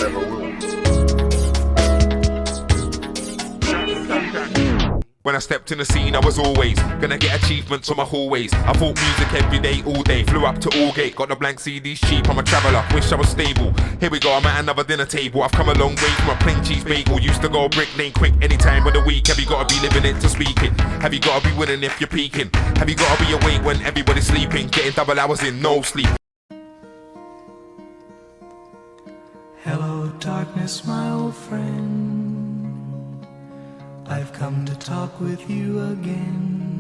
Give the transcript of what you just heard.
never will. When I stepped in the scene, I was always gonna get achievements on my hallways. I thought music every day, all day. Flew up to Allgate, got the blank CDs cheap. I'm a traveller, wish I was stable. Here we go, I'm at another dinner table. I've come a long way from a plain cheese bagel. Used to go brick lane quick anytime of the week. Have you gotta be living it to speak it? Have you gotta be winning if you're peaking? Have you gotta be awake when everybody's sleeping? Getting double hours in, no sleep. Hello, darkness, my old friend. I've come to talk with you again.